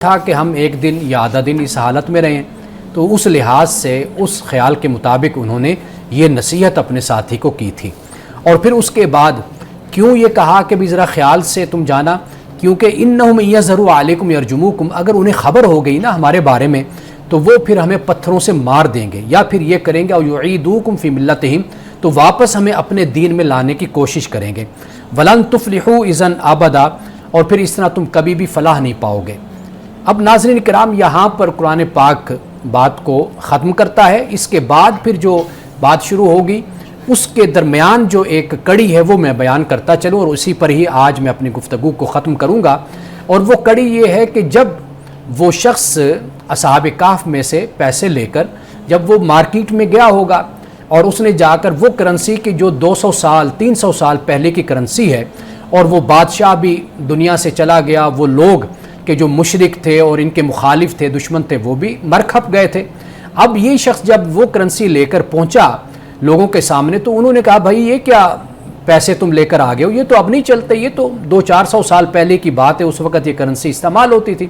تھا کہ ہم ایک دن یا آدھا دن اس حالت میں رہیں، تو اس لحاظ سے اس خیال کے مطابق انہوں نے یہ نصیحت اپنے ساتھی کو کی تھی۔ اور پھر اس کے بعد کیوں یہ کہا کہ بھی ذرا خیال سے تم جانا، کیونکہ انہم یظہروا علیکم یرجموکم، اگر انہیں خبر ہو گئی نا ہمارے بارے میں تو وہ پھر ہمیں پتھروں سے مار دیں گے، یا پھر یہ کریں گے او یعیدوکم فی ملتہم، تو واپس ہمیں اپنے دین میں لانے کی کوشش کریں گے۔ ولن تفلحوا اذا ابدا، اور پھر اس طرح تم کبھی بھی فلاح نہیں پاؤ گے۔ اب ناظرین کرام یہاں پر قرآن پاک بات کو ختم کرتا ہے، اس کے بعد پھر جو بات شروع ہوگی اس کے درمیان جو ایک کڑی ہے وہ میں بیان کرتا چلوں، اور اسی پر ہی آج میں اپنی گفتگو کو ختم کروں گا۔ اور وہ کڑی یہ ہے کہ جب وہ شخص اصحاب کہف میں سے پیسے لے کر جب وہ مارکیٹ میں گیا ہوگا اور اس نے جا کر وہ کرنسی کی جو 200 سال 300 سال پہلے کی کرنسی ہے، اور وہ بادشاہ بھی دنیا سے چلا گیا، وہ لوگ کہ جو مشرک تھے اور ان کے مخالف تھے، دشمن تھے، وہ بھی مر کھپ گئے تھے۔ اب یہ شخص جب وہ کرنسی لے کر پہنچا لوگوں کے سامنے تو انہوں نے کہا بھائی یہ کیا پیسے تم لے کر آ گئے ہو، یہ تو اب نہیں چلتے، یہ تو 200-400 سال پہلے کی بات ہے، اس وقت یہ کرنسی استعمال ہوتی تھی۔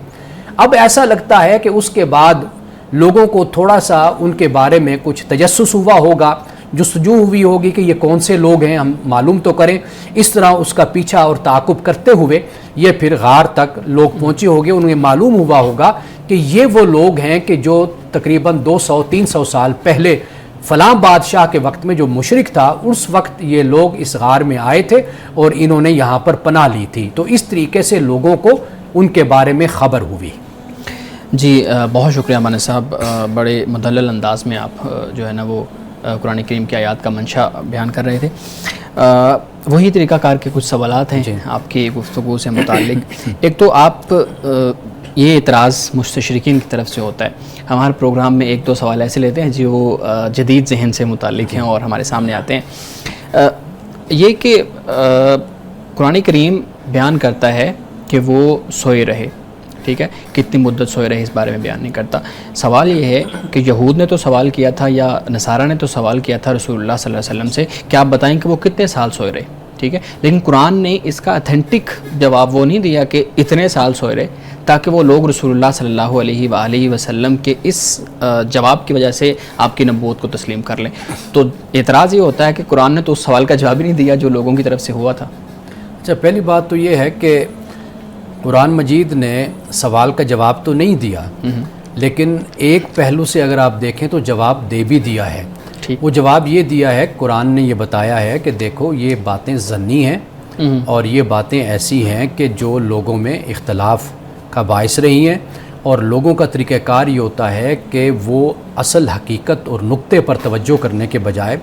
اب ایسا لگتا ہے کہ اس کے بعد لوگوں کو تھوڑا سا ان کے بارے میں کچھ تجسس ہوا ہوگا، جستجو ہوئی ہوگی کہ یہ کون سے لوگ ہیں، ہم معلوم تو کریں۔ اس طرح اس کا پیچھا اور تعاقب کرتے ہوئے یہ پھر غار تک لوگ پہنچے ہوگے، انہیں معلوم ہوا ہوگا کہ یہ وہ لوگ ہیں کہ جو تقریباً 200-300 سال پہلے فلاں بادشاہ کے وقت میں جو مشرک تھا اس وقت یہ لوگ اس غار میں آئے تھے اور انہوں نے یہاں پر پناہ لی تھی۔ تو اس طریقے سے لوگوں کو ان کے بارے میں خبر ہوئی۔ جی بہت شکریہ مانا صاحب، بڑے مدلل انداز میں آپ جو ہے نا وہ قرآن کریم کی آیات کا منشا بیان کر رہے تھے۔ وہی طریقہ کار کے کچھ سوالات ہیں آپ کی گفتگو سے متعلق۔ ایک تو آپ یہ اعتراض مستشرقین کی طرف سے ہوتا ہے، ہمارے پروگرام میں 1-2 سوال ایسے لیتے ہیں جو جدید ذہن سے متعلق ہیں اور ہمارے سامنے آتے ہیں۔ یہ کہ قرآن کریم بیان کرتا ہے کہ وہ سوئے رہے، ٹھیک ہے، کتنی مدت سوئے رہے اس بارے میں بیان نہیں کرتا۔ سوال یہ ہے کہ یہود نے تو سوال کیا تھا یا نصارہ نے تو سوال کیا تھا رسول اللہ صلی اللہ علیہ وسلم سے کہ آپ بتائیں کہ وہ کتنے سال سوئے رہے، ٹھیک ہے، لیکن قرآن نے اس کا اتھینٹک جواب وہ نہیں دیا کہ اتنے سال سوئے رہے، تاکہ وہ لوگ رسول اللہ صلی اللہ علیہ وآلہ وسلم کے اس جواب کی وجہ سے آپ کی نبوت کو تسلیم کر لیں۔ تو اعتراض یہ ہوتا ہے کہ قرآن نے تو اس سوال کا جواب ہی نہیں دیا جو لوگوں کی طرف سے ہوا تھا۔ اچھا، پہلی بات تو یہ ہے کہ قرآن مجید نے سوال کا جواب تو نہیں دیا، لیکن ایک پہلو سے اگر آپ دیکھیں تو جواب دے بھی دیا ہے۔ وہ جواب یہ دیا ہے، قرآن نے یہ بتایا ہے کہ دیکھو یہ باتیں ظنی ہیں اور یہ باتیں ایسی ہیں کہ جو لوگوں میں اختلاف کا باعث رہی ہیں، اور لوگوں کا طریقہ کار یہ ہوتا ہے کہ وہ اصل حقیقت اور نقطے پر توجہ کرنے کے بجائے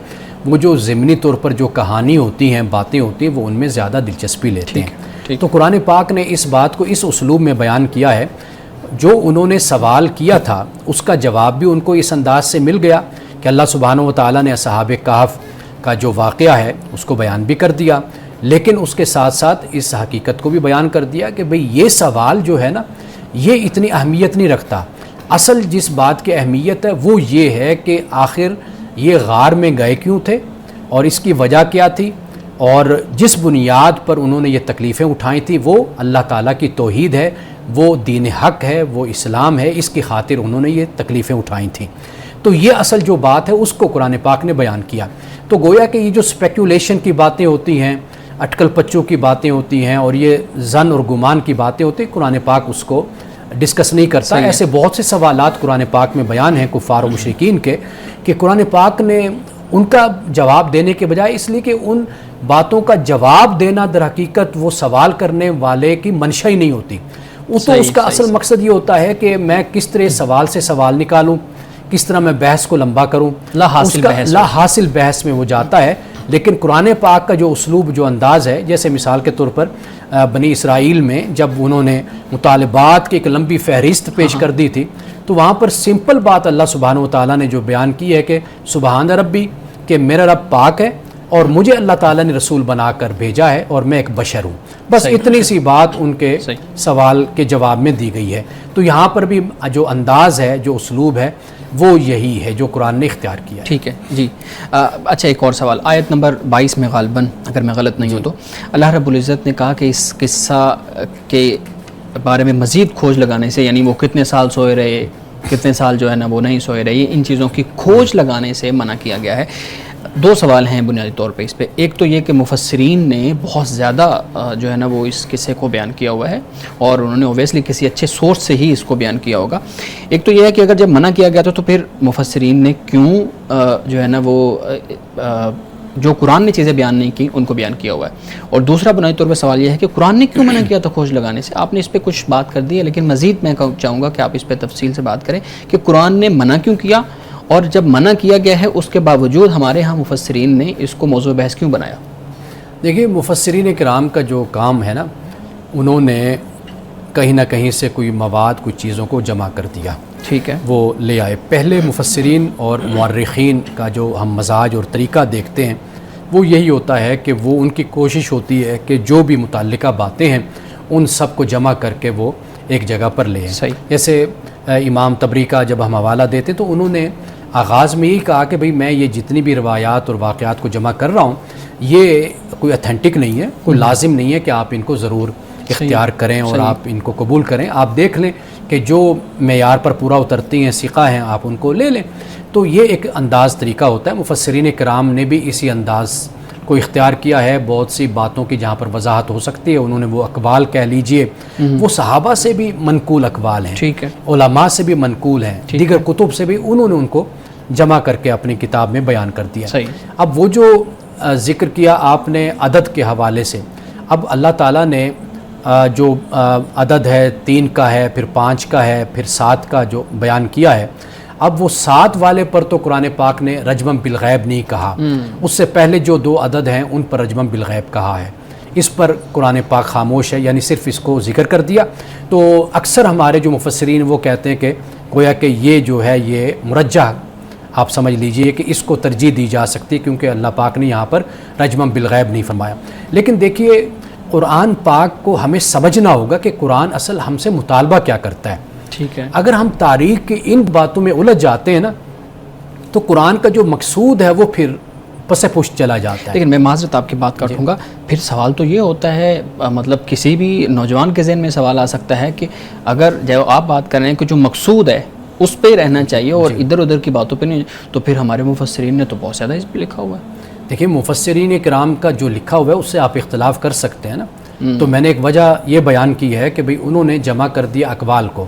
وہ جو ضمنی طور پر جو کہانی ہوتی ہیں، باتیں ہوتی ہیں، وہ ان میں زیادہ دلچسپی لیتے ہیں۔ تو قرآن پاک نے اس بات کو اس اسلوب میں بیان کیا ہے، جو انہوں نے سوال کیا تھا اس کا جواب بھی ان کو اس انداز سے مل گیا کہ اللہ سبحانہ و تعالیٰ نے اصحاب کہف کا جو واقعہ ہے اس کو بیان بھی کر دیا، لیکن اس کے ساتھ ساتھ اس حقیقت کو بھی بیان کر دیا کہ بھئی یہ سوال جو ہے نا یہ اتنی اہمیت نہیں رکھتا۔ اصل جس بات کی اہمیت ہے وہ یہ ہے کہ آخر یہ غار میں گئے کیوں تھے اور اس کی وجہ کیا تھی، اور جس بنیاد پر انہوں نے یہ تکلیفیں اٹھائی تھیں وہ اللہ تعالیٰ کی توحید ہے، وہ دین حق ہے، وہ اسلام ہے، اس کی خاطر انہوں نے یہ تکلیفیں اٹھائی تھیں۔ تو یہ اصل جو بات ہے اس کو قرآن پاک نے بیان کیا۔ تو گویا کہ یہ جو اسپیکولیشن کی باتیں ہوتی ہیں، اٹکل پچوں کی باتیں ہوتی ہیں اور یہ ظن اور گمان کی باتیں ہوتی ہیں، قرآن پاک اس کو ڈسکس نہیں کرتا۔ ایسے بہت سے سوالات قرآن پاک میں بیان ہیں کفار و مشرکین کے، کہ قرآن پاک نے ان کا جواب دینے کے بجائے، اس لیے کہ ان باتوں کا جواب دینا در حقیقت وہ سوال کرنے والے کی منشا ہی نہیں ہوتی، تو اس کا اصل مقصد یہ ہوتا ہے کہ میں کس طرح سوال سے سوال نکالوں، کس طرح میں بحث کو لمبا کروں، لا حاصل بحث میں وہ جاتا ہے۔ لیکن قرآن پاک کا جو اسلوب، جو انداز ہے، جیسے مثال کے طور پر بنی اسرائیل میں جب انہوں نے مطالبات کی ایک لمبی فہرست پیش کر دی تھی، تو وہاں پر سمپل بات اللہ سبحانہ و تعالیٰ نے جو بیان کی ہے کہ سبحان ربی، کہ میرا رب پاک ہے اور مجھے اللہ تعالیٰ نے رسول بنا کر بھیجا ہے اور میں ایک بشر ہوں، بس اتنی سی بات ان کے سوال کے جواب میں دی گئی ہے۔ تو یہاں پر بھی جو انداز ہے، جو اسلوب ہے، وہ یہی ہے جو قرآن نے اختیار کیا ہے۔ ٹھیک ہے جی۔ اچھا، ایک اور سوال، آیت نمبر 22 میں غالباً اگر میں غلط نہیں ہوں تو اللہ رب العزت نے کہا کہ اس قصہ کے بارے میں مزید کھوج لگانے سے، یعنی وہ کتنے سال سوئے رہے، کتنے سال جو ہے نا وہ نہیں سوئے رہے، ان چیزوں کی کھوج لگانے سے منع کیا گیا ہے۔ دو سوال ہیں بنیادی طور پہ اس پہ، ایک تو یہ کہ مفسرین نے بہت زیادہ جو ہے نا وہ اس قصے کو بیان کیا ہوا ہے، اور انہوں نے اویسلی کسی اچھے سورس سے ہی اس کو بیان کیا ہوگا۔ ایک تو یہ ہے کہ اگر جب منع کیا گیا تو پھر مفسرین نے کیوں جو ہے نا وہ جو قرآن نے چیزیں بیان نہیں کی ان کو بیان کیا ہوا ہے۔ اور دوسرا بنیادی طور پہ سوال یہ ہے کہ قرآن نے کیوں منع کیا تھا کھوج لگانے سے؟ آپ نے اس پہ کچھ بات کر دی ہے، لیکن مزید میں چاہوں گا کہ آپ اس پہ تفصیل سے بات کریں کہ قرآن نے منع کیوں کیا، اور جب منع کیا گیا ہے اس کے باوجود ہمارے ہاں مفسرین نے اس کو موضوع بحث کیوں بنایا؟ دیکھیے مفسرین کرام کا جو کام ہے نا، انہوں نے کہیں نہ کہیں سے کوئی مواد، کچھ چیزوں کو جمع کر دیا، ٹھیک ہے، وہ لے آئے۔ پہلے مفسرین اور مورخین کا جو ہم مزاج اور طریقہ دیکھتے ہیں وہ یہی ہوتا ہے کہ وہ ان کی کوشش ہوتی ہے کہ جو بھی متعلقہ باتیں ہیں ان سب کو جمع کر کے وہ ایک جگہ پر لے آئیں۔ جیسے امام طبری کا جب ہم حوالہ دیتے تو انہوں نے آغاز میں یہی کہا کہ بھئی میں یہ جتنی بھی روایات اور واقعات کو جمع کر رہا ہوں یہ کوئی اتھینٹک نہیں ہے، کوئی لازم نہیں ہے کہ آپ ان کو ضرور اختیار کریں اور آپ ان کو قبول کریں، آپ دیکھ لیں کہ جو معیار پر پورا اترتی ہیں، ثقہ ہیں، آپ ان کو لے لیں۔ تو یہ ایک انداز طریقہ ہوتا ہے، مفسرین کرام نے بھی اسی انداز کو اختیار کیا ہے۔ بہت سی باتوں کی جہاں پر وضاحت ہو سکتی ہے انہوں نے وہ اقوال کہہ لیجئے، وہ صحابہ سے بھی منقول اقوال ہیں، ٹھیک ہے، علماء سے بھی منقول ہیں، دیگر کتب سے بھی انہوں نے ان کو جمع کر کے اپنی کتاب میں بیان کر دیا۔ اب وہ جو ذکر کیا آپ نے عدد کے حوالے سے، اب اللہ تعالیٰ نے جو عدد ہے 3 کا ہے، پھر 5 کا ہے، پھر 7 کا جو بیان کیا ہے، اب وہ 7 والے پر تو قرآن پاک نے رجمم بالغیب نہیں کہا، اس سے پہلے جو 2 عدد ہیں ان پر رجمم بالغیب کہا ہے، اس پر قرآن پاک خاموش ہے، یعنی صرف اس کو ذکر کر دیا۔ تو اکثر ہمارے جو مفسرین وہ کہتے ہیں کہ گویا کہ یہ جو ہے یہ مرجح آپ سمجھ لیجئے کہ اس کو ترجیح دی جا سکتی کیونکہ اللہ پاک نے یہاں پر رجمم بالغیب نہیں فرمایا۔ لیکن دیکھیے قرآن پاک کو ہمیں سمجھنا ہوگا کہ قرآن اصل ہم سے مطالبہ کیا کرتا ہے، ٹھیک ہے۔ اگر ہم تاریخ کی ان باتوں میں الجھ جاتے ہیں نا تو قرآن کا جو مقصود ہے وہ پھر پس پشت چلا جاتا ہے۔ لیکن میں معذرت آپ کی بات کاٹوں گا، پھر سوال تو یہ ہوتا ہے، مطلب کسی بھی نوجوان کے ذہن میں سوال آ سکتا ہے کہ اگر جو آپ بات کر رہے ہیں کہ جو مقصود ہے اس پہ رہنا چاہیے اور ادھر ادھر کی باتوں پہ نہیں، تو پھر ہمارے مفسرین نے تو بہت زیادہ اس پہ لکھا ہوا ہے۔ دیکھیں مفسرین کرام کا جو لکھا ہوا ہے اس سے آپ اختلاف کر سکتے ہیں نا، تو میں نے ایک وجہ یہ بیان کی ہے کہ بھئی انہوں نے جمع کر دیا اقوال کو۔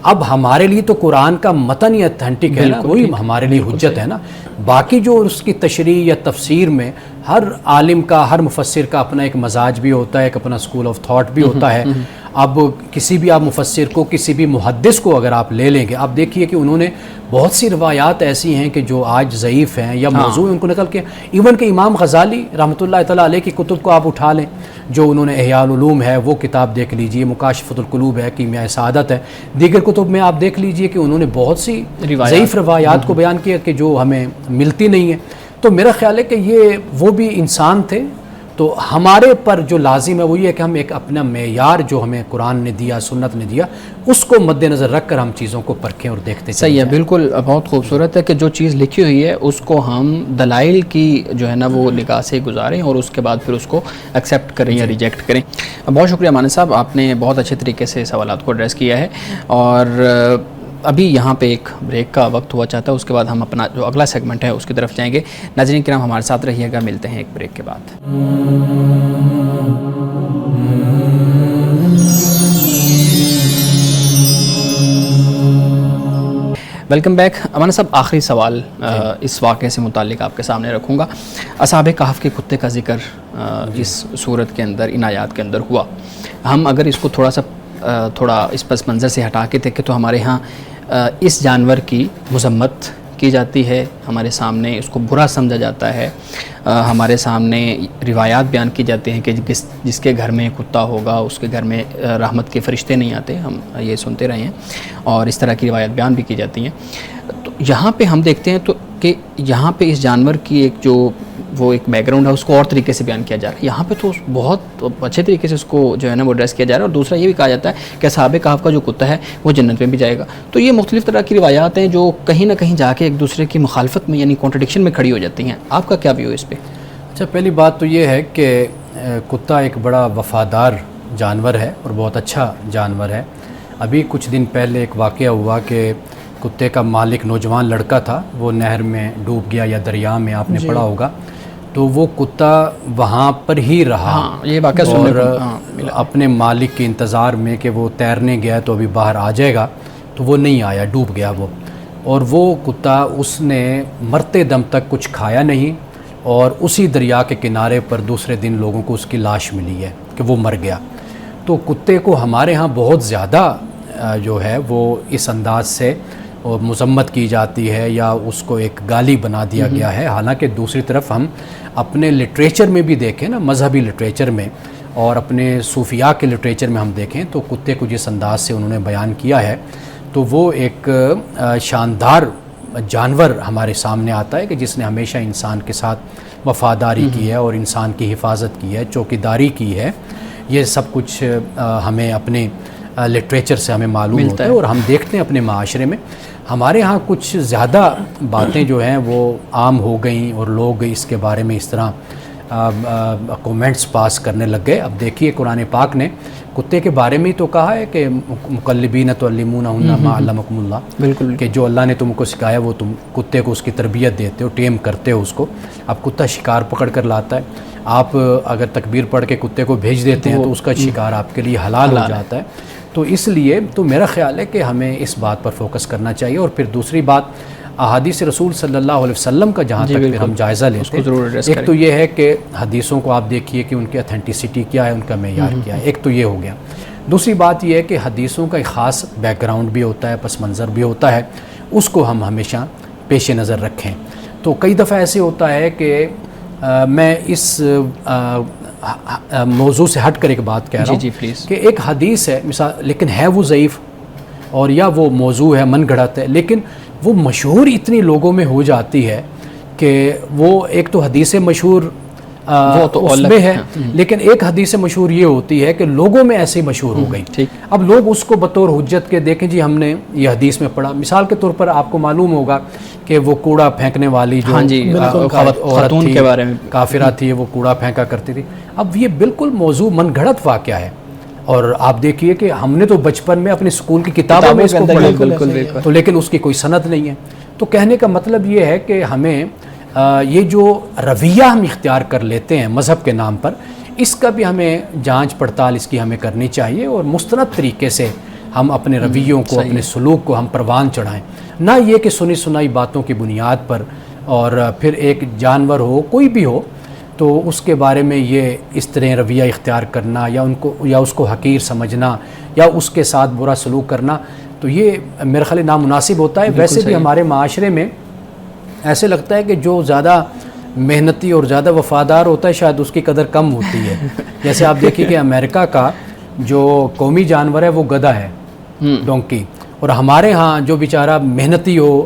اب ہمارے لیے تو قرآن کا متن ہی اتھینٹک ہے نا، وہی ہمارے لیے حجت ہے نا، باقی جو اس کی تشریح یا تفسیر میں ہر عالم کا، ہر مفسر کا اپنا ایک مزاج بھی ہوتا ہے، ایک اپنا اسکول آف تھاٹ بھی ہوتا ہے۔ اب کسی بھی آپ مفسر کو، کسی بھی محدث کو اگر آپ لے لیں گے، آپ دیکھیے کہ انہوں نے بہت سی روایات ایسی ہیں کہ جو آج ضعیف ہیں یا موضوع ہیں ان کو نقل کیا، ایون کہ امام غزالی رحمۃ اللہ تعالیٰ علیہ کی کتب کو آپ اٹھا لیں، جو انہوں نے احیاء العلوم ہے وہ کتاب دیکھ لیجئے، مکاشفۃ القلوب ہے، کیمیاء سعادت ہے، دیگر کتب میں آپ دیکھ لیجئے کہ انہوں نے بہت سی ضعیف روایات کو بیان کیا کہ جو ہمیں ملتی نہیں ہیں۔ تو میرا خیال ہے کہ یہ وہ بھی انسان تھے، تو ہمارے پر جو لازم ہے وہ یہ ہے کہ ہم ایک اپنا معیار جو ہمیں قرآن نے دیا، سنت نے دیا، اس کو مد نظر رکھ کر ہم چیزوں کو پرکھیں اور دیکھتے چلیں۔ صحیح ہے، بالکل بہت خوبصورت ہے کہ جو چیز لکھی ہوئی ہے اس کو ہم دلائل کی جو ہے نا وہ نگاہ سے گزاریں اور اس کے بعد پھر اس کو ایکسیپٹ کریں یا ریجیکٹ کریں۔ بہت شکریہ مانے صاحب، آپ نے بہت اچھے طریقے سے سوالات کو ایڈریس کیا ہے، اور ابھی یہاں پہ ایک بریک کا وقت ہوا چاہتا ہے، اس کے بعد ہم اپنا جو اگلا سیگمنٹ ہے اس کی طرف جائیں گے۔ ناظرین کرام ہمارے ساتھ رہیے گا، ملتے ہیں ایک بریک کے بعد۔ Welcome back. امانا صاحب آخری سوال اس واقعے سے متعلق آپ کے سامنے رکھوں گا۔ اصحاب کہف کے کتے کا ذکر اس صورت کے اندر، ان آیات کے اندر ہوا، ہم اگر اس کو تھوڑا اس پس منظر سے ہٹا کے دیکھیں تو ہمارے ہاں اس جانور کی مذمت کی جاتی ہے، ہمارے سامنے اس کو برا سمجھا جاتا ہے، ہمارے سامنے روایات بیان کی جاتی ہیں کہ جس کے گھر میں کتا ہوگا اس کے گھر میں رحمت کے فرشتے نہیں آتے، ہم یہ سنتے رہے ہیں، اور اس طرح کی روایات بیان بھی کی جاتی ہیں۔ تو یہاں پہ ہم دیکھتے ہیں تو کہ یہاں پہ اس جانور کی ایک جو وہ ایک بیک گراؤنڈ ہے اس کو اور طریقے سے بیان کیا جا رہا ہے، یہاں پہ تو بہت اچھے طریقے سے اس کو جو ہے نا وہ ایڈریس کیا جا رہا ہے، اور دوسرا یہ بھی کہا جاتا ہے کہ اصحاب کہف کا جو کتا ہے وہ جنت میں بھی جائے گا۔ تو یہ مختلف طرح کی روایات ہیں جو کہیں نہ کہیں جا کے ایک دوسرے کی مخالفت میں یعنی کانٹرڈکشن میں کھڑی ہو جاتی ہیں، آپ کا کیا ویو اس پہ؟ اچھا، پہلی بات تو یہ ہے کہ کتا ایک بڑا وفادار جانور ہے اور بہت اچھا جانور ہے. ابھی کچھ دن پہلے ایک واقعہ ہوا کہ کتے کا مالک نوجوان لڑکا تھا, وہ نہر میں ڈوب گیا یا دریا میں, آپ نے پڑھا ہوگا. تو وہ کتا وہاں پر ہی رہا یہ واقعہ اور اپنے مالک کے انتظار میں کہ وہ تیرنے گیا تو ابھی باہر آ جائے گا, تو وہ نہیں آیا, ڈوب گیا وہ. اور وہ کتا اس نے مرتے دم تک کچھ کھایا نہیں, اور اسی دریا کے کنارے پر دوسرے دن لوگوں کو اس کی لاش ملی ہے کہ وہ مر گیا. تو کتے کو ہمارے ہاں بہت زیادہ جو ہے وہ اس انداز سے مذمت کی جاتی ہے یا اس کو ایک گالی بنا دیا گیا ہے. حالانکہ دوسری طرف ہم اپنے لٹریچر میں بھی دیکھیں نا, مذہبی لٹریچر میں اور اپنے صوفیاء کے لٹریچر میں ہم دیکھیں تو کتے کو جس انداز سے انہوں نے بیان کیا ہے تو وہ ایک شاندار جانور ہمارے سامنے آتا ہے کہ جس نے ہمیشہ انسان کے ساتھ وفاداری کی ہے اور انسان کی حفاظت کی ہے, چوکیداری کی ہے. یہ سب کچھ ہمیں اپنے لٹریچر سے ہمیں معلوم ہوتا ہے اور ہم دیکھتے ہیں اپنے معاشرے میں ہمارے ہاں کچھ زیادہ باتیں جو ہیں وہ عام ہو گئیں اور لوگ اس کے بارے میں اس طرح کومنٹس پاس کرنے لگ گئے. اب دیکھیے قرآن پاک نے کتے کے بارے میں ہی تو کہا ہے کہ مکلبین تعلمونہن ما علمکم اللہ, بالکل, کہ جو اللہ نے تم کو سکھایا وہ تم کتے کو اس کی تربیت دیتے ہو, ٹیم کرتے ہو اس کو. اب کتا شکار پکڑ کر لاتا ہے, آپ اگر تکبیر پڑھ کے کتے کو بھیج دیتے ہیں تو اس کا شکار آپ کے لیے حلال ہو جاتا ہے. تو اس لیے تو میرا خیال ہے کہ ہمیں اس بات پر فوکس کرنا چاہیے. اور پھر دوسری بات احادیث رسول صلی اللہ علیہ وسلم کا جہاں تک ہم جائزہ لیتے ہیں, ایک تو یہ ہے کہ حدیثوں کو آپ دیکھیے کہ ان کی اتھینٹسٹی کیا ہے, ان کا معیار کیا ہے, ایک تو یہ ہو گیا. دوسری بات یہ ہے کہ حدیثوں کا ایک خاص بیک گراؤنڈ بھی ہوتا ہے, پس منظر بھی ہوتا ہے, اس کو ہم ہمیشہ پیش نظر رکھیں. تو کئی دفعہ ایسے ہوتا ہے کہ میں اس موضوع سے ہٹ کر ایک بات کہہ رہا ہوں کہ ایک حدیث ہے مثال, لیکن ہے وہ ضعیف اور یا وہ موضوع ہے من گھڑت ہے, لیکن وہ مشہور اتنی لوگوں میں ہو جاتی ہے کہ وہ ایک تو حدیث مشہور وہ تو اس میں ہے, لیکن ایک حدیث مشہور یہ ہوتی ہے کہ لوگوں میں ایسے ہی مشہور ہو گئی. اب لوگ اس کو بطور حجت کے دیکھیں جی ہم نے یہ حدیث میں پڑھا. مثال کے طور پر آپ کو معلوم ہوگا کہ وہ کوڑا پھینکنے والی جو خاتون کے بارے میں کافرہ تھی, وہ کوڑا پھینکا کرتی تھی. اب یہ بالکل موضوع من گھڑت واقعہ ہے, اور آپ دیکھیے کہ ہم نے تو بچپن میں اپنے اسکول کی کتابوں میں اس کو پڑھا تو, لیکن اس کی کوئی سند نہیں ہے. تو کہنے کا مطلب یہ ہے کہ ہمیں یہ جو رویہ ہم اختیار کر لیتے ہیں مذہب کے نام پر, اس کا بھی ہمیں جانچ پڑتال اس کی ہمیں کرنی چاہیے, اور مستند طریقے سے ہم اپنے رویوں کو, اپنے سلوک کو ہم پروان چڑھائیں. نہ یہ کہ سنی سنائی باتوں کی بنیاد پر اور پھر ایک جانور ہو کوئی بھی ہو تو اس کے بارے میں یہ اس طرح رویہ اختیار کرنا یا اس کو حقیر سمجھنا یا اس کے ساتھ برا سلوک کرنا, تو یہ میرے خیال نامناسب ہوتا ہے. ویسے بھی ہمارے معاشرے میں ایسے لگتا ہے کہ جو زیادہ محنتی اور زیادہ وفادار ہوتا ہے شاید اس کی قدر کم ہوتی ہے. جیسے آپ دیکھیے کہ امریکہ کا جو قومی جانور ہے وہ گدھا ہے, ڈونکی, اور ہمارے ہاں جو بیچارہ محنتی ہو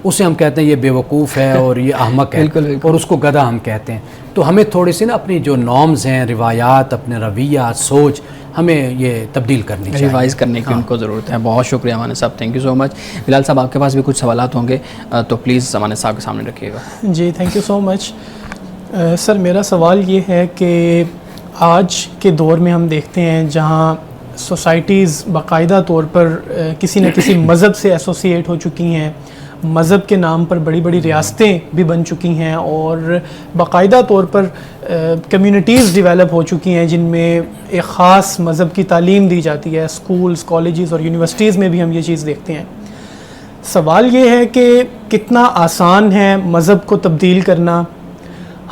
اسے ہم کہتے ہیں یہ بیوقوف ہے اور یہ احمق ہے, اور اس کو گدھا ہم کہتے ہیں. تو ہمیں تھوڑی سی نا اپنی جو نارمز ہیں, روایات, اپنے رویہ, سوچ, ہمیں یہ تبدیل کرنی چاہیے, ریوائز کرنے کی ان کو ضرورت ہے. بہت شکریہ امانہ صاحب, تھینک یو سو مچ. بلال صاحب آپ کے پاس بھی کچھ سوالات ہوں گے تو پلیز امانہ صاحب کے سامنے رکھیے گا. جی تھینک یو سو مچ. سر میرا سوال یہ ہے کہ آج کے دور میں ہم دیکھتے ہیں جہاں سوسائٹیز باقاعدہ طور پر کسی نہ کسی مذہب سے ایسوسیٹ ہو چکی ہیں, مذہب کے نام پر بڑی بڑی ریاستیں بھی بن چکی ہیں, اور باقاعدہ طور پر کمیونٹیز ڈیولپ ہو چکی ہیں جن میں ایک خاص مذہب کی تعلیم دی جاتی ہے. اسکولز, کالجز اور یونیورسٹیز میں بھی ہم یہ چیز دیکھتے ہیں. سوال یہ ہے کہ کتنا آسان ہے مذہب کو تبدیل کرنا,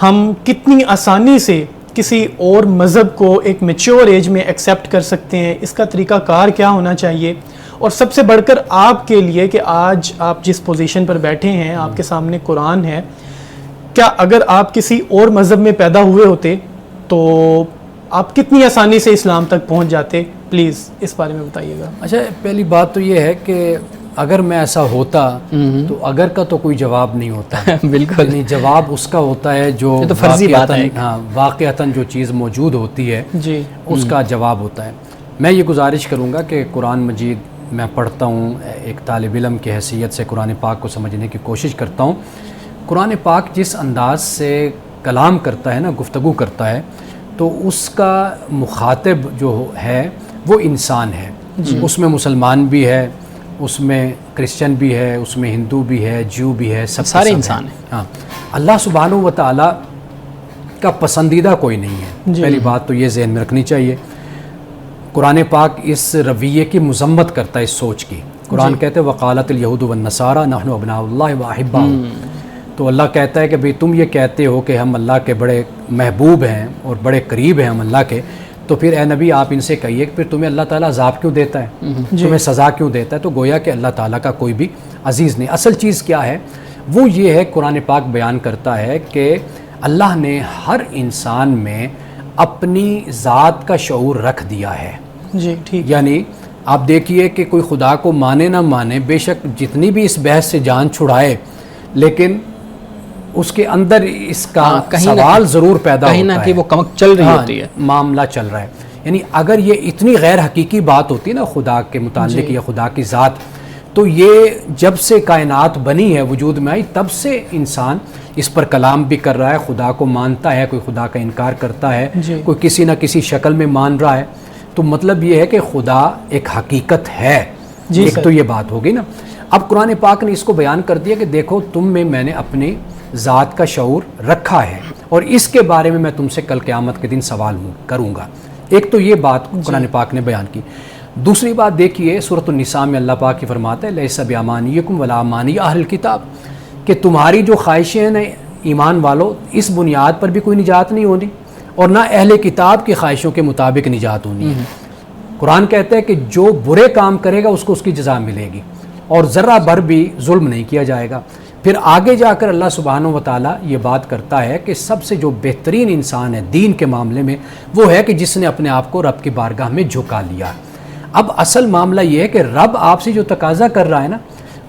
ہم کتنی آسانی سے کسی اور مذہب کو ایک میچور ایج میں ایکسیپٹ کر سکتے ہیں, اس کا طریقہ کار کیا ہونا چاہیے, اور سب سے بڑھ کر آپ کے لیے کہ آج آپ جس پوزیشن پر بیٹھے ہیں, آپ کے سامنے قرآن ہے, کیا اگر آپ کسی اور مذہب میں پیدا ہوئے ہوتے تو آپ کتنی آسانی سے اسلام تک پہنچ جاتے؟ پلیز اس بارے میں بتائیے گا. اچھا, پہلی بات تو یہ ہے کہ اگر میں ایسا ہوتا تو اگر کا تو کوئی جواب نہیں ہوتا. بالکل نہیں, جواب اس کا ہوتا ہے جو فرضی بات ہے, واقعتاً جو چیز موجود ہوتی ہے جی اس کا جواب ہوتا ہے. میں یہ گزارش کروں گا کہ قرآن مجید میں پڑھتا ہوں, ایک طالب علم کی حیثیت سے قرآن پاک کو سمجھنے کی کوشش کرتا ہوں. قرآن پاک جس انداز سے کلام کرتا ہے نا, گفتگو کرتا ہے, تو اس کا مخاطب جو ہے وہ انسان ہے. اس میں مسلمان بھی ہے, اس میں کرسچن بھی ہے, اس میں ہندو بھی ہے, جیو بھی ہے, سارے انسان ہیں. ہاں, اللہ سبحانہ و تعالیٰ کا پسندیدہ کوئی نہیں ہے. پہلی بات تو یہ ذہن میں رکھنی چاہیے. قرآن پاک اس رویے کی مذمت کرتا ہے, اس سوچ کی. قرآن کہتے ہیں وقالت الیہود والنصارى نحن ابناء اللہ واحباؤہ. تو اللہ کہتا ہے کہ بھئی تم یہ کہتے ہو کہ ہم اللہ کے بڑے محبوب ہیں اور بڑے قریب ہیں ہم اللہ کے, تو پھر اے نبی آپ ان سے کہیے کہ پھر تمہیں اللہ تعالیٰ عذاب کیوں دیتا ہے, تمہیں سزا کیوں دیتا ہے. تو گویا کہ اللہ تعالیٰ کا کوئی بھی عزیز نہیں. اصل چیز کیا ہے وہ یہ ہے, قرآن پاک بیان کرتا ہے کہ اللہ نے ہر انسان میں اپنی ذات کا شعور رکھ دیا ہے. جی ٹھیک. یعنی آپ دیکھیے کہ کوئی خدا کو مانے نہ مانے, بے شک جتنی بھی اس بحث سے جان چھڑائے, لیکن اس کے اندر اس کا سوال ضرور پیدا ہوتا ہے, کہیں نہ کہ وہ کمک چل رہی ہوتی ہے, معاملہ چل رہا ہے. یعنی اگر یہ اتنی غیر حقیقی بات ہوتی نا خدا کے متعلق یا خدا کی ذات, تو یہ جب سے کائنات بنی ہے وجود میں آئی تب سے انسان اس پر کلام بھی کر رہا ہے, خدا کو مانتا ہے, کوئی خدا کا انکار کرتا ہے, کوئی کسی نہ کسی شکل میں مان رہا ہے. تو مطلب یہ ہے کہ خدا ایک حقیقت ہے. ایک تو یہ بات ہوگی نا. اب قرآن پاک نے اس کو بیان کر دیا کہ دیکھو تم میں میں نے اپنی ذات کا شعور رکھا ہے اور اس کے بارے میں تم سے کل قیامت کے دن سوال کروں گا. ایک تو یہ بات قرآن پاک نے بیان کی. دوسری بات دیکھیے سورۃ النساء میں اللہ پاک کی فرماتا ہے لیس بامانیکم ولا امانی اہل الکتاب, کہ تمہاری جو خواہشیں ہیں ایمان والو اس بنیاد پر بھی کوئی نجات نہیں ہونی اور نہ اہل کتاب کی خواہشوں کے مطابق نجات ہونی ہے. قرآن کہتا ہے کہ جو برے کام کرے گا اس کو اس کی جزا ملے گی اور ذرہ بھر بھی ظلم نہیں کیا جائے گا. پھر آگے جا کر اللہ سبحانہ و تعالیٰ یہ بات کرتا ہے کہ سب سے جو بہترین انسان ہے دین کے معاملے میں وہ ہے کہ جس نے اپنے آپ کو رب کی بارگاہ میں جھکا لیا. اب اصل معاملہ یہ ہے کہ رب آپ سے جو تقاضا کر رہا ہے نا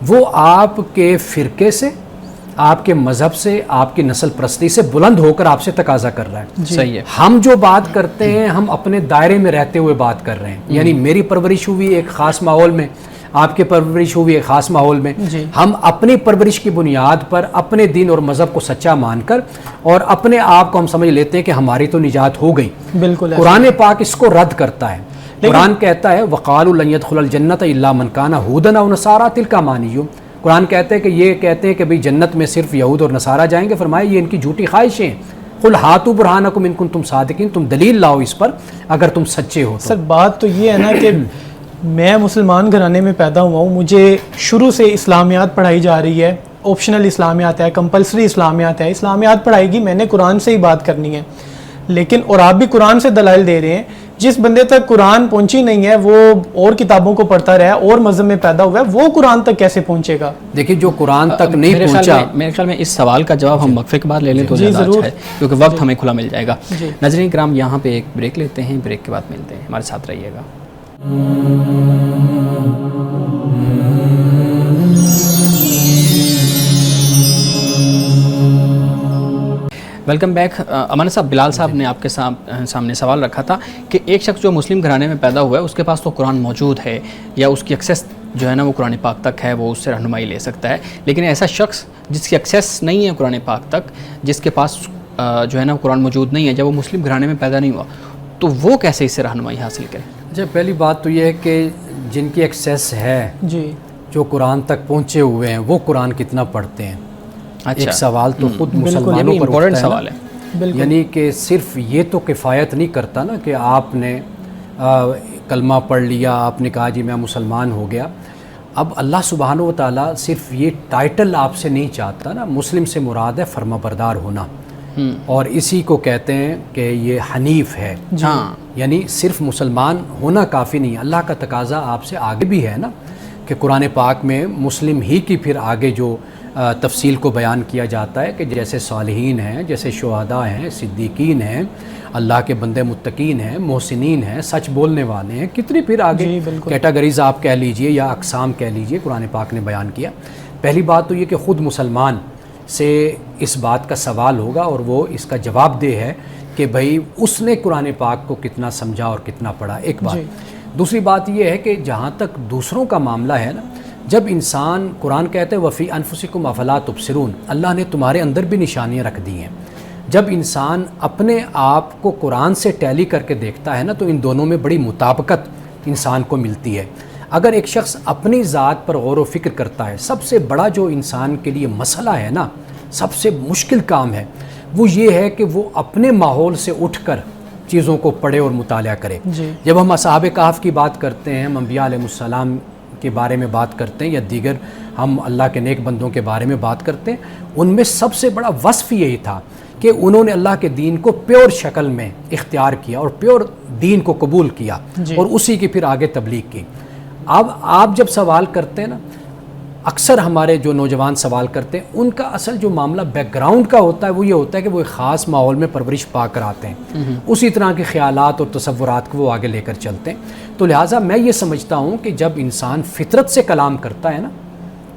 وہ آپ کے فرقے سے, آپ کے مذہب سے, آپ کی نسل پرستی سے بلند ہو کر آپ سے تقاضا کر رہا ہے. صحیح ہے. ہم جو بات کرتے ہیں ہم اپنے دائرے میں رہتے ہوئے بات کر رہے ہیں. یعنی میری پرورش ہوئی ایک خاص ماحول میں, آپ کی پرورش ہوئی ایک خاص ماحول میں, ہم اپنی پرورش کی بنیاد پر اپنے دین اور مذہب کو سچا مان کر اور اپنے آپ کو ہم سمجھ لیتے ہیں کہ ہماری تو نجات ہو گئی. بالکل. قرآن پاک اس کو رد کرتا ہے. قرآن کہتا ہے وقالوا لن يدخل الجنۃ الا من کان هودا او نصارى تلك امانیهم. قرآن کہتے ہیں کہ یہ کہتے ہیں کہ بھئی جنت میں صرف یہود اور نصارہ جائیں گے. فرمایا یہ ان کی جھوٹی خواہشیں ہیں. قل ہاتوا برہانکم ان کنتم صادقین, تم دلیل لاؤ اس پر اگر تم سچے ہو. سر بات تو یہ ہے نا کہ میں مسلمان گھرانے میں پیدا ہوا ہوں, مجھے شروع سے اسلامیات پڑھائی جا رہی ہے, آپشنل اسلامیات ہے, کمپلسری اسلامیات ہے. اسلامیات پڑھائے گی, میں نے قرآن سے ہی بات کرنی ہے. لیکن اور آپ بھی قرآن سے دلائل دے رہے ہیں. جس بندے تک قرآن پہنچی نہیں ہے وہ اور کتابوں کو پڑھتا رہا ہے اور مذہب میں پیدا ہوا ہے, وہ قرآن تک کیسے پہنچے گا؟ دیکھیے جو قرآن تک نہیں پہنچا, میرے خیال میں اس سوال کا جواب ہم وقفے کے بعد لے لیں تو زیادہ اچھا ہے کیونکہ وقت ہمیں کھلا مل جائے گا. ناظرین کرام یہاں پہ ایک بریک لیتے ہیں, بریک کے بعد ملتے ہیں, ہمارے ساتھ رہیے گا. Welcome back. امان صاحب, بلال صاحب نے آپ کے سامنے سوال رکھا تھا کہ ایک شخص جو مسلم گھرانے میں پیدا ہوا ہے اس کے پاس تو قرآن موجود ہے یا اس کی ایکسیس جو ہے نا وہ قرآن پاک تک ہے, وہ اس سے رہنمائی لے سکتا ہے, لیکن ایسا شخص جس کی ایکسیس نہیں ہے قرآن پاک تک, جس کے پاس جو ہے نا قرآن موجود نہیں ہے, جب وہ مسلم گھرانے میں پیدا نہیں ہوا, تو وہ کیسے اس سے رہنمائی حاصل کرے؟ اچھا, پہلی بات تو یہ ہے کہ جن کی ایکسیس ہے, جو قرآن تک پہنچے ہوئے ہیں, وہ قرآن کتنا پڑھتے ہیں. ایک سوال تو خود مسلمانوں پر اٹھتا ہے, یعنی کہ صرف یہ تو کفایت نہیں کرتا نا کہ آپ نے کلمہ پڑھ لیا, آپ نے کہا جی میں مسلمان ہو گیا. اب اللہ سبحانہ و تعالیٰ صرف یہ ٹائٹل آپ سے نہیں چاہتا نا. مسلم سے مراد ہے فرما بردار ہونا, اور اسی کو کہتے ہیں کہ یہ حنیف ہے. یعنی صرف مسلمان ہونا کافی نہیں, اللہ کا تقاضا آپ سے آگے بھی ہے نا کہ قرآن پاک میں مسلم ہی کی پھر آگے جو تفصیل کو بیان کیا جاتا ہے کہ جیسے صالحین ہیں, جیسے شہداء ہیں, صدیقین ہیں, اللہ کے بندے متقین ہیں, محسنین ہیں, سچ بولنے والے ہیں, کتنی پھر آگے کیٹاگریز آپ کہہ لیجئے یا اقسام کہہ لیجئے قرآن پاک نے بیان کیا. پہلی بات تو یہ کہ خود مسلمان سے اس بات کا سوال ہوگا اور وہ اس کا جواب دہ ہے کہ بھائی اس نے قرآن پاک کو کتنا سمجھا اور کتنا پڑھا. ایک بات. دوسری بات یہ ہے کہ جہاں تک دوسروں کا معاملہ ہے نا, جب انسان, قرآن کہتے ہیں وفی انفسکم افلا تبصرون, اللہ نے تمہارے اندر بھی نشانیاں رکھ دی ہیں. جب انسان اپنے آپ کو قرآن سے ٹیلی کر کے دیکھتا ہے نا تو ان دونوں میں بڑی مطابقت انسان کو ملتی ہے. اگر ایک شخص اپنی ذات پر غور و فکر کرتا ہے، سب سے بڑا جو انسان کے لیے مسئلہ ہے نا، سب سے مشکل کام ہے، وہ یہ ہے کہ وہ اپنے ماحول سے اٹھ کر چیزوں کو پڑھے اور مطالعہ کرے. جب ہم اصحاب کہف کی بات کرتے ہیں، ہم انبیاء علیہ السلام کے بارے میں بات کرتے ہیں یا دیگر ہم اللہ کے نیک بندوں کے بارے میں بات کرتے ہیں، ان میں سب سے بڑا وصف یہی تھا کہ انہوں نے اللہ کے دین کو پیور شکل میں اختیار کیا اور پیور دین کو قبول کیا اور اسی کی پھر آگے تبلیغ کی. اب آپ جب سوال کرتے ہیں نا، اکثر ہمارے جو نوجوان سوال کرتے ہیں، ان کا اصل جو معاملہ بیک گراؤنڈ کا ہوتا ہے وہ یہ ہوتا ہے کہ وہ ایک خاص ماحول میں پرورش پا کر آتے ہیں، اسی طرح کے خیالات اور تصورات کو وہ آگے لے کر چلتے ہیں. تو لہٰذا میں یہ سمجھتا ہوں کہ جب انسان فطرت سے کلام کرتا ہے نا،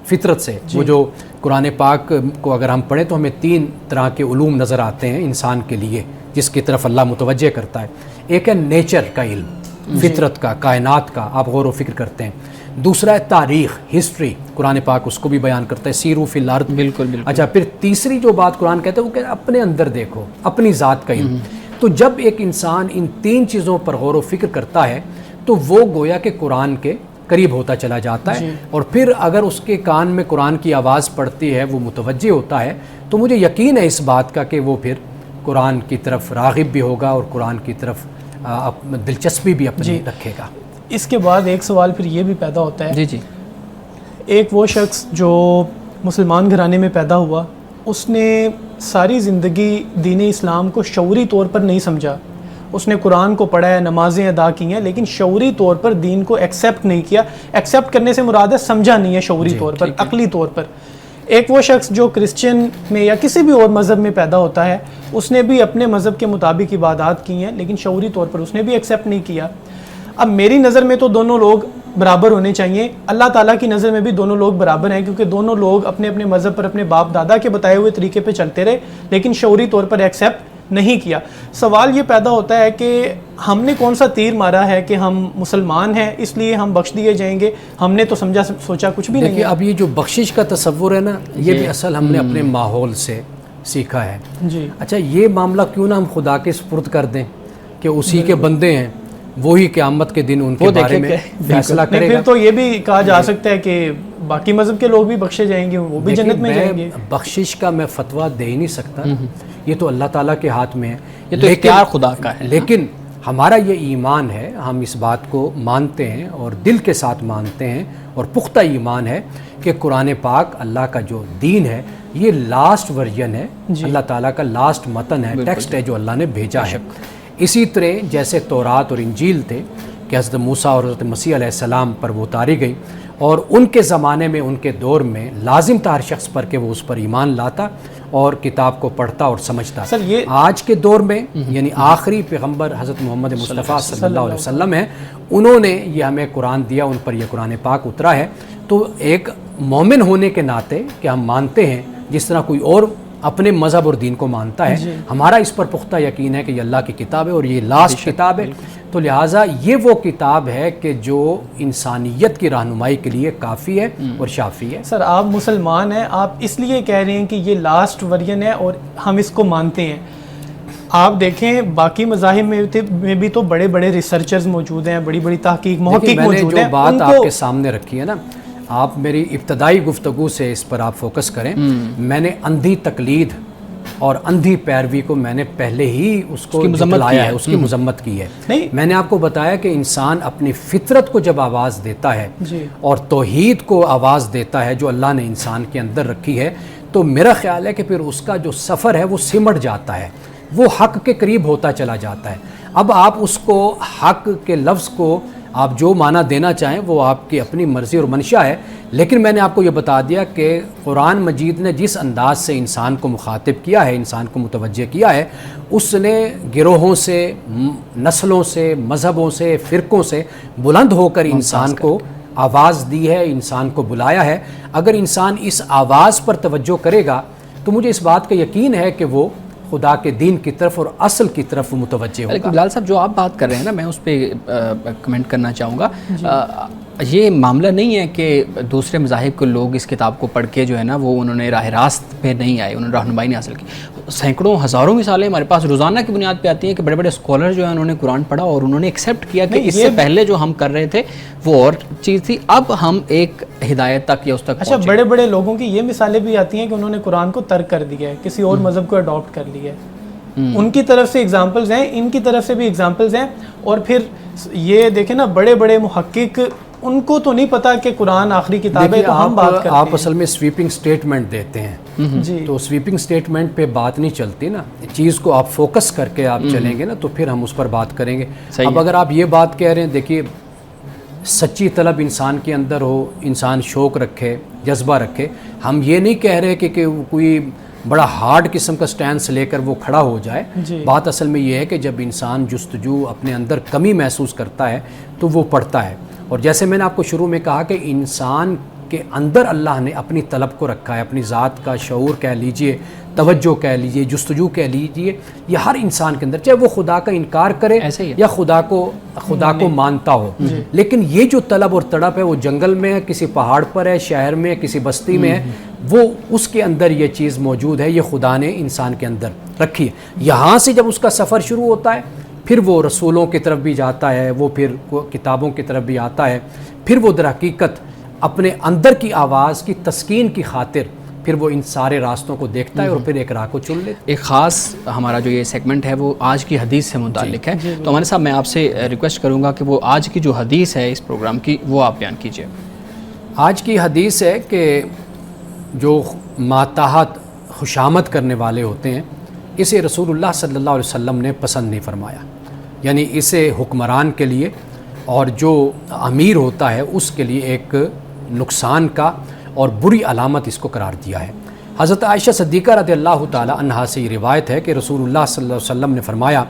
فطرت سے وہ جو قرآن پاک کو اگر ہم پڑھیں تو ہمیں 3 طرح کے علوم نظر آتے ہیں انسان کے لیے جس کی طرف اللہ متوجہ کرتا ہے. ایک ہے نیچر کا علم، فطرت کا، کائنات کا، آپ غور و فکر کرتے ہیں. دوسرا ہے تاریخ، ہسٹری، قرآن پاک اس کو بھی بیان کرتا ہے، سیرو فی الارض. بالکل. اچھا، پھر تیسری جو بات قرآن کہتا ہے وہ کہ اپنے اندر دیکھو، اپنی ذات کا علم. تو جب ایک انسان ان 3 چیزوں پر غور و فکر کرتا ہے تو وہ گویا کہ قرآن کے قریب ہوتا چلا جاتا ہے. اور پھر اگر اس کے کان میں قرآن کی آواز پڑتی ہے، وہ متوجہ ہوتا ہے، تو مجھے یقین ہے اس بات کا کہ وہ پھر قرآن کی طرف راغب بھی ہوگا اور قرآن کی طرف دلچسپی بھی اپنی رکھے گا. اس کے بعد ایک سوال پھر یہ بھی پیدا ہوتا ہے، جی ایک وہ شخص جو مسلمان گھرانے میں پیدا ہوا، اس نے ساری زندگی دین اسلام کو شعوری طور پر نہیں سمجھا. اس نے قرآن کو پڑھا ہے، نمازیں ادا کی ہیں، لیکن شعوری طور پر دین کو ایکسیپٹ نہیں کیا. ایکسیپٹ کرنے سے مراد ہے سمجھا نہیں ہے شعوری طور پر، عقلی طور پر. ایک وہ شخص جو کرسچن میں یا کسی بھی اور مذہب میں پیدا ہوتا ہے، اس نے بھی اپنے مذہب کے مطابق عبادات کی ہیں، لیکن شعوری طور پر اس نے بھی ایکسیپٹ نہیں کیا. اب میری نظر میں تو دونوں لوگ برابر ہونے چاہیے، اللہ تعالیٰ کی نظر میں بھی دونوں لوگ برابر ہیں، کیونکہ دونوں لوگ اپنے اپنے مذہب پر اپنے باپ دادا کے بتائے ہوئے طریقے پہ چلتے رہے لیکن شعوری طور پر ایکسیپٹ نہیں کیا. سوال یہ پیدا ہوتا ہے کہ ہم نے کون سا تیر مارا ہے کہ ہم مسلمان ہیں اس لیے ہم بخش دیے جائیں گے؟ ہم نے تو سمجھا سوچا کچھ بھی نہیں ہے. اب یہ جو بخشش کا تصور ہے نا، یہ بھی اصل ہم نے اپنے ماحول سے سیکھا ہے. اچھا، یہ معاملہ کیوں نہ ہم خدا کے سپرد کر دیں کہ اسی کے بندے ہیں، وہی قیامت کے دن ان کے بارے میں فیصلہ کرے گا. پھر تو یہ بھی کہا جا سکتا ہے کہ باقی مذہب کے لوگ بھی بخشے جائیں گے، وہ بھی جنت میں جائیں گے. بخشش کا میں فتویٰ دے ہی نہیں سکتا، یہ تو اللہ تعالیٰ کے ہاتھ میں ہے، یہ تو اختیار خدا کا ہے. لیکن ہمارا یہ ایمان ہے، ہم اس بات کو مانتے ہیں اور دل کے ساتھ مانتے ہیں اور پختہ ایمان ہے کہ قرآن پاک اللہ کا جو دین ہے یہ لاسٹ ورژن ہے، اللہ تعالیٰ کا لاسٹ متن ہے، ٹیکسٹ ہے جو اللہ نے بھیجا ہے. اسی طرح جیسے تورات اور انجیل تھے کہ حضرت موسیٰ اور حضرت مسیح علیہ السلام پر وہ اتاری گئی، اور ان کے زمانے میں، ان کے دور میں لازم تھا ہر شخص پر کہ وہ اس پر ایمان لاتا اور کتاب کو پڑھتا اور سمجھتا. آج کے دور میں یعنی آخری پیغمبر حضرت محمد مصطفیٰ صلی اللہ علیہ وسلم ہیں، انہوں نے یہ ہمیں قرآن دیا، ان پر یہ قرآن پاک اترا ہے. تو ایک مومن ہونے کے ناطے کہ ہم مانتے ہیں جس طرح کوئی اور اپنے مذہب اور دین کو مانتا ہے، ہمارا اس پر پختہ یقین ہے کہ یہ اللہ کی کتاب ہے اور یہ لاسٹ کتاب ہے. تو لہٰذا یہ وہ کتاب ہے کہ جو انسانیت کی رہنمائی کے لیے کافی ہے اور شافی ہے. سر، آپ مسلمان ہیں، آپ اس لیے کہہ رہے ہیں کہ یہ لاسٹ ورژن ہے اور ہم اس کو مانتے ہیں. آپ دیکھیں باقی مذاہب میں بھی تو بڑے بڑے ریسرچرز موجود ہیں، بڑی بڑی تحقیق محقق موجود ہیں. میں نے جو بات آپ کے سامنے رکھی ہے نا، آپ میری ابتدائی گفتگو سے اس پر آپ فوکس کریں. میں نے اندھی تقلید اور اندھی پیروی کو میں نے پہلے ہی اس کو جھٹلایا ہے، اس کی مذمت کی ہے. میں نے آپ کو بتایا کہ انسان اپنی فطرت کو جب آواز دیتا ہے اور توحید کو آواز دیتا ہے جو اللہ نے انسان کے اندر رکھی ہے، تو میرا خیال ہے کہ پھر اس کا جو سفر ہے وہ سمٹ جاتا ہے، وہ حق کے قریب ہوتا چلا جاتا ہے. اب آپ اس کو حق کے لفظ کو آپ جو معنی دینا چاہیں وہ آپ کی اپنی مرضی اور منشا ہے، لیکن میں نے آپ کو یہ بتا دیا کہ قرآن مجید نے جس انداز سے انسان کو مخاطب کیا ہے، انسان کو متوجہ کیا ہے، اس نے گروہوں سے، نسلوں سے، مذہبوں سے، فرقوں سے بلند ہو کر انسان کو آواز دی ہے، انسان کو بلایا ہے. اگر انسان اس آواز پر توجہ کرے گا تو مجھے اس بات کا یقین ہے کہ وہ خدا کے دین کی طرف اور اصل کی طرف متوجہ ہوگا. لیکن بلال صاحب، جو آپ بات کر رہے ہیں نا، میں اس پہ کمنٹ کرنا چاہوں گا. یہ معاملہ نہیں ہے کہ دوسرے مذاہب کے لوگ اس کتاب کو پڑھ کے جو ہے نا وہ انہوں نے راہ راست پہ نہیں آئے، انہوں نے رہنمائی نہیں حاصل کی. سینکڑوں ہزاروں مثالیں ہمارے پاس روزانہ کی بنیاد پہ آتی ہیں کہ بڑے بڑے اسکالر جو ہیں انہوں نے قرآن پڑھا اور انہوں نے ایکسیپٹ کیا کہ اس سے پہلے جو ہم کر رہے تھے وہ اور چیز تھی، اب ہم ایک ہدایت تک یا اس تک اچھا بڑے بڑے لوگوں کی یہ مثالیں بھی آتی ہیں کہ انہوں نے قرآن کو ترک کر دیا ہے، کسی اور مذہب کو اڈاپٹ کر لیا ہے، ان کی طرف سے ایگزامپلز ہیں، ان کی طرف سے بھی ایگزامپلز ہیں. اور پھر یہ دیکھیں نا بڑے بڑے محقق ان کو تو نہیں پتا کہ قرآن آخری کتاب ہے، تو ہم بات کرتے ہیں. آپ اصل میں سویپنگ سٹیٹمنٹ دیتے ہیں جی تو سویپنگ سٹیٹمنٹ پہ بات نہیں چلتی نا، چیز کو آپ فوکس کر کے آپ چلیں گے نا تو پھر ہم اس پر بات کریں گے. اب اگر آپ یہ بات کہہ رہے ہیں، دیکھیے سچی طلب انسان کے اندر ہو، انسان شوق رکھے، جذبہ رکھے، ہم یہ نہیں کہہ رہے کہ کوئی بڑا ہارڈ قسم کا سٹینس لے کر وہ کھڑا ہو جائے. بات اصل میں یہ ہے کہ جب انسان جستجو اپنے اندر کمی محسوس کرتا ہے تو وہ پڑھتا ہے. اور جیسے میں نے آپ کو شروع میں کہا کہ انسان کے اندر اللہ نے اپنی طلب کو رکھا ہے، اپنی ذات کا شعور کہہ لیجئے، توجہ کہہ لیجئے، جستجو کہہ لیجئے، یہ ہر انسان کے اندر، چاہے وہ خدا کا انکار کرے یا خدا کو مانتا ہو. لیکن یہ جو طلب اور تڑپ ہے وہ جنگل میں ہے، کسی پہاڑ پر ہے، شہر میں ہے، کسی بستی میں ہے، وہ اس کے اندر یہ چیز موجود ہے، یہ خدا نے انسان کے اندر رکھی ہے. یہاں سے جب اس کا سفر شروع ہوتا ہے پھر وہ رسولوں کی طرف بھی جاتا ہے، وہ پھر کتابوں کی طرف بھی آتا ہے، پھر وہ در حقیقت اپنے اندر کی آواز کی تسکین کی خاطر پھر وہ ان سارے راستوں کو دیکھتا ہے اور پھر ایک راہ کو چن لیتا ہے. ایک خاص ہمارا جو یہ سیگمنٹ ہے وہ آج کی حدیث سے متعلق ہے. تو ہمارے صاحب میں آپ سے ریکویسٹ کروں گا کہ وہ آج کی جو حدیث ہے اس پروگرام کی وہ آپ بیان کیجیے. آج کی حدیث ہے کہ جو ماتحت خوشامد کرنے والے ہوتے ہیں اسے رسول اللہ صلی اللہ علیہ وسلم نے پسند نہیں فرمایا. یعنی اسے حکمران کے لیے اور جو امیر ہوتا ہے اس کے لیے ایک نقصان کا اور بری علامت اس کو قرار دیا ہے. حضرت عائشہ صدیقہ رضی اللہ تعالی عنہا سے یہ روایت ہے کہ رسول اللہ صلی اللہ علیہ وسلم نے فرمایا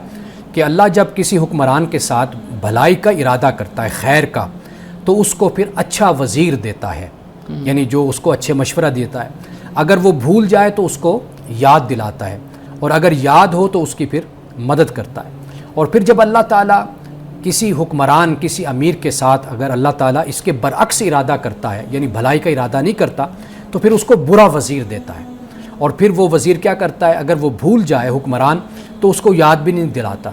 کہ اللہ جب کسی حکمران کے ساتھ بھلائی کا ارادہ کرتا ہے، خیر کا، تو اس کو پھر اچھا وزیر دیتا ہے، یعنی جو اس کو اچھے مشورہ دیتا ہے. اگر وہ بھول جائے تو اس کو یاد دلاتا ہے، اور اگر یاد ہو تو اس کی پھر مدد کرتا ہے. اور پھر جب اللہ تعالیٰ کسی حکمران، کسی امیر کے ساتھ اگر اللہ تعالیٰ اس کے برعکس ارادہ کرتا ہے، یعنی بھلائی کا ارادہ نہیں کرتا، تو پھر اس کو برا وزیر دیتا ہے. اور پھر وہ وزیر کیا کرتا ہے، اگر وہ بھول جائے حکمران تو اس کو یاد بھی نہیں دلاتا،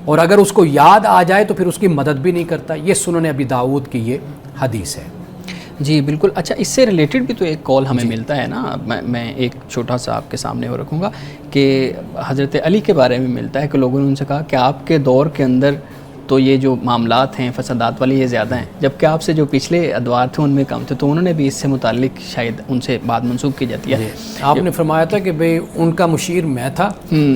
اور اگر اس کو یاد آ جائے تو پھر اس کی مدد بھی نہیں کرتا. یہ سنن ابی داؤد کی یہ حدیث ہے. جی بالکل. اچھا اس سے ریلیٹڈ بھی تو ایک کال ہمیں ملتا ہے نا، میں ایک چھوٹا سا آپ کے سامنے وہ رکھوں گا کہ حضرت علی کے بارے میں ملتا ہے کہ لوگوں نے ان سے کہا کہ آپ کے دور کے اندر تو یہ جو معاملات ہیں فسادات والی یہ زیادہ ہیں، جبکہ آپ سے جو پچھلے ادوار تھے ان میں کم تھے، تو انہوں نے بھی اس سے متعلق شاید ان سے بات منسوخ کی جاتی ہے. آپ نے فرمایا تھا کہ بھئی ان کا مشیر میں تھا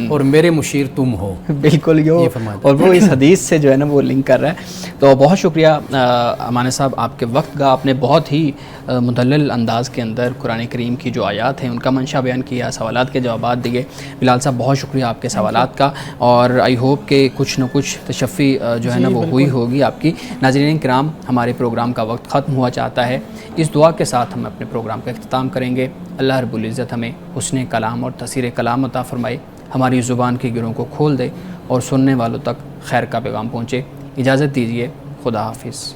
اور میرے مشیر تم ہو. بالکل یہ اور وہ اس حدیث سے جو ہے نا وہ لنک کر رہا ہے. تو بہت شکریہ امانہ صاحب آپ کے وقت کا، آپ نے بہت ہی مدلل انداز کے اندر قرآن کریم کی جو آیات ہیں ان کا منشا بیان کیا، سوالات کے جوابات دیے. بلال صاحب بہت شکریہ آپ کے سوالات کا، اور آئی ہوپ کہ کچھ نہ کچھ تشفی جو ہے نا وہ ہوئی ہوگی آپ کی. ناظرین کرام، ہمارے پروگرام کا وقت ختم ہوا چاہتا ہے. اس دعا کے ساتھ ہم اپنے پروگرام کا اختتام کریں گے. اللہ رب العزت ہمیں حسن کلام اور تاثیر کلام عطا فرمائے، ہماری زبان کی گروں کو کھول دے اور سننے والوں تک خیر کا پیغام پہنچے. اجازت دیجیے، خدا حافظ.